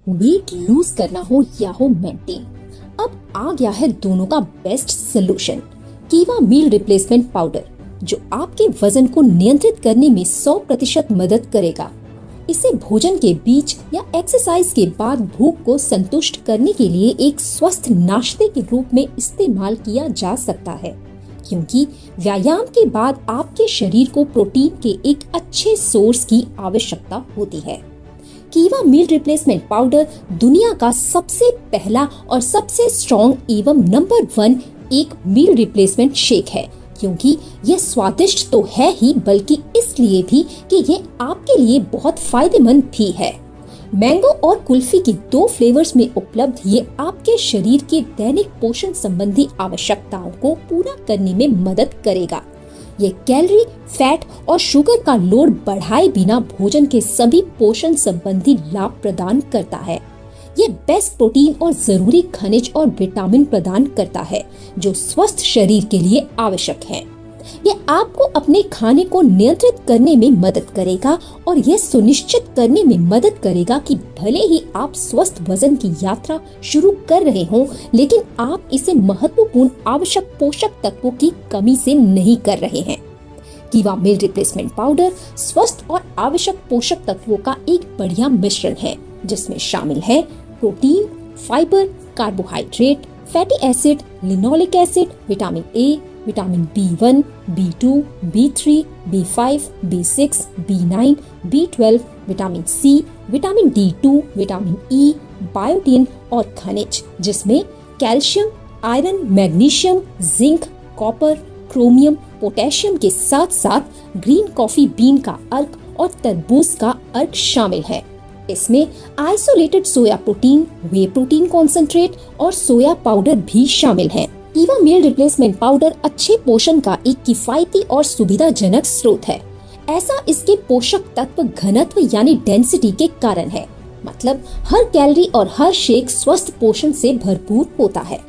Weight lose करना हो या हो मेंटेन, अब आ गया है दोनों का बेस्ट सोल्यूशन, कीवा मील रिप्लेसमेंट पाउडर, जो आपके वजन को नियंत्रित करने में 100% मदद करेगा। इसे भोजन के बीच या एक्सरसाइज के बाद भूख को संतुष्ट करने के लिए एक स्वस्थ नाश्ते के रूप में इस्तेमाल किया जा सकता है, क्योंकि व्यायाम के बाद आपके शरीर को प्रोटीन के एक अच्छे सोर्स की आवश्यकता होती है। कीवा मील रिप्लेसमेंट पाउडर दुनिया का सबसे पहला और सबसे स्ट्रॉन्ग एवं नंबर 1 एक मील रिप्लेसमेंट शेक है, क्योंकि ये स्वादिष्ट तो है ही बल्कि इसलिए भी कि ये आपके लिए बहुत फायदेमंद भी है। मैंगो और कुल्फी की 2 फ्लेवर्स में उपलब्ध ये आपके शरीर के दैनिक पोषण संबंधी आवश्यकताओं को पूरा करने में मदद करेगा। ये कैलोरी, फैट और शुगर का लोड बढ़ाए बिना भोजन के सभी पोषण संबंधी लाभ प्रदान करता है। ये बेस्ट प्रोटीन और जरूरी खनिज और विटामिन प्रदान करता है, जो स्वस्थ शरीर के लिए आवश्यक है। ये आपको अपने खाने को नियंत्रित करने में मदद करेगा और यह सुनिश्चित करने में मदद करेगा कि भले ही आप स्वस्थ वजन की यात्रा शुरू कर रहे हों, लेकिन आप इसे महत्वपूर्ण आवश्यक पोषक तत्वों की कमी से नहीं कर रहे हैं। कीवा मील रिप्लेसमेंट पाउडर स्वस्थ और आवश्यक पोषक तत्वों का एक बढ़िया मिश्रण है, जिसमें शामिल है protein, fibre, carbohydrate, fatty acid, linoleic acid, vitamin A, vitamin B1, B2, B3, B5, B6, B9, B12, vitamin C, vitamin D2, vitamin E, biotin और खनिज, जिसमें calcium, iron, magnesium, zinc, copper, chromium, potassium के साथ साथ green coffee bean का अर्क और तरबूज का अर्क शामिल है। इसमें आइसोलेटेड सोया प्रोटीन, वे प्रोटीन कॉन्सेंट्रेट और सोया पाउडर भी शामिल है। कीवा मील रिप्लेसमेंट पाउडर अच्छे पोषण का एक किफायती और सुविधाजनक स्रोत है। ऐसा इसके पोषक तत्व घनत्व यानी डेंसिटी के कारण है, मतलब हर कैलोरी और हर शेक स्वस्थ पोषण से भरपूर होता है।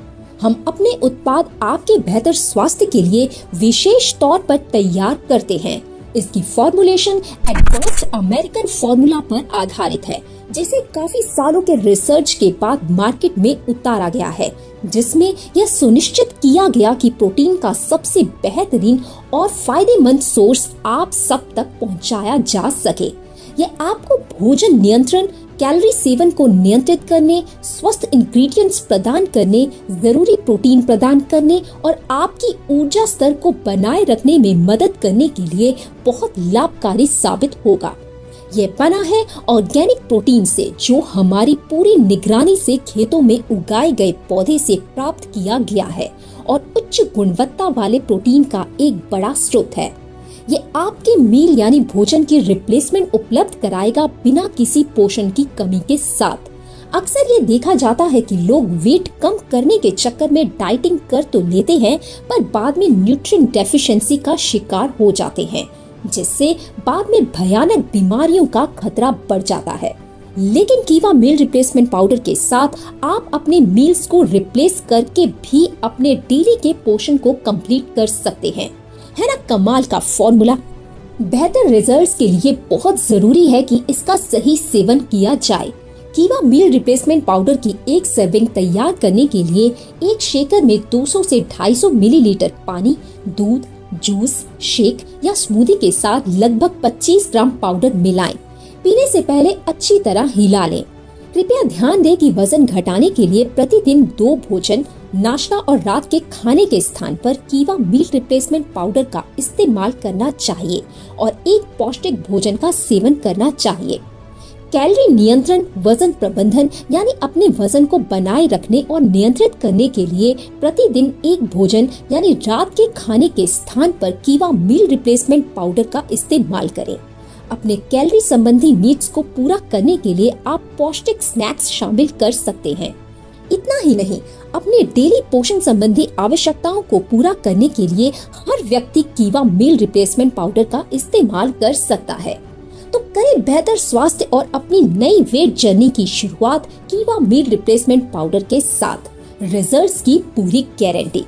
हम अपने उत्पाद आपके बेहतर स्वास्थ्य के लिए विशेष तौर पर तैयार करते हैं। इसकी फॉर्मुलेशन एडवांस्ड अमेरिकन फॉर्मूला पर आधारित है, जिसे काफी सालों के रिसर्च के बाद मार्केट में उतारा गया है, जिसमें यह सुनिश्चित किया गया कि प्रोटीन का सबसे बेहतरीन और फायदेमंद सोर्स आप सब तक पहुंचाया जा सके। यह आपको भोजन नियंत्रण, कैलोरी सेवन को नियंत्रित करने, स्वस्थ इंग्रेडिएंट्स प्रदान करने, जरूरी प्रोटीन प्रदान करने और आपकी ऊर्जा स्तर को बनाए रखने में मदद करने के लिए बहुत लाभकारी साबित होगा। यह बना है ऑर्गेनिक प्रोटीन से, जो हमारी पूरी निगरानी से खेतों में उगाए गए पौधे से प्राप्त किया गया है और उच्च गुणवत्ता वाले प्रोटीन का एक बड़ा स्रोत है। ये आपके मील यानी भोजन की रिप्लेसमेंट उपलब्ध कराएगा बिना किसी पोषण की कमी के साथ। अक्सर ये देखा जाता है कि लोग वेट कम करने के चक्कर में डाइटिंग कर तो लेते हैं, पर बाद में न्यूट्रिएंट डेफिशिएंसी का शिकार हो जाते हैं, जिससे बाद में भयानक बीमारियों का खतरा बढ़ जाता है। लेकिन कीवा मील रिप्लेसमेंट पाउडर के साथ आप अपने मील्स को रिप्लेस करके भी अपने डेली के पोषण को कंप्लीट कर सकते हैं। है ना कमाल का फॉर्मूला? बेहतर रिजल्ट्स के लिए बहुत जरूरी है कि इसका सही सेवन किया जाए। कीवा मील रिप्लेसमेंट पाउडर की एक सर्विंग तैयार करने के लिए एक शेकर में 200 से 250 मिलीलीटर पानी, दूध, जूस, शेक या स्मूदी के साथ लगभग 25 ग्राम पाउडर मिलाएं। पीने से पहले अच्छी तरह हिला लें। कृपया ध्यान दें कि वजन घटाने के लिए प्रतिदिन 2 भोजन, नाश्ता और रात के खाने के स्थान पर कीवा मील रिप्लेसमेंट पाउडर का इस्तेमाल करना चाहिए और एक पौष्टिक भोजन का सेवन करना चाहिए। कैलोरी नियंत्रण, वजन प्रबंधन यानी अपने वजन को बनाए रखने और नियंत्रित करने के लिए प्रतिदिन एक भोजन यानी रात के खाने के स्थान पर कीवा मील रिप्लेसमेंट पाउडर का इस्तेमाल करें। अपने कैलोरी संबंधी नीड्स को पूरा करने के लिए आप पौष्टिक स्नैक्स शामिल कर सकते हैं। इतना ही नहीं, अपने डेली पोषण संबंधी आवश्यकताओं को पूरा करने के लिए हर व्यक्ति कीवा मील रिप्लेसमेंट पाउडर का इस्तेमाल कर सकता है। तो करें बेहतर स्वास्थ्य और अपनी नई वेट जर्नी की शुरुआत कीवा मील रिप्लेसमेंट पाउडर के साथ। रिजल्ट्स की पूरी गारंटी।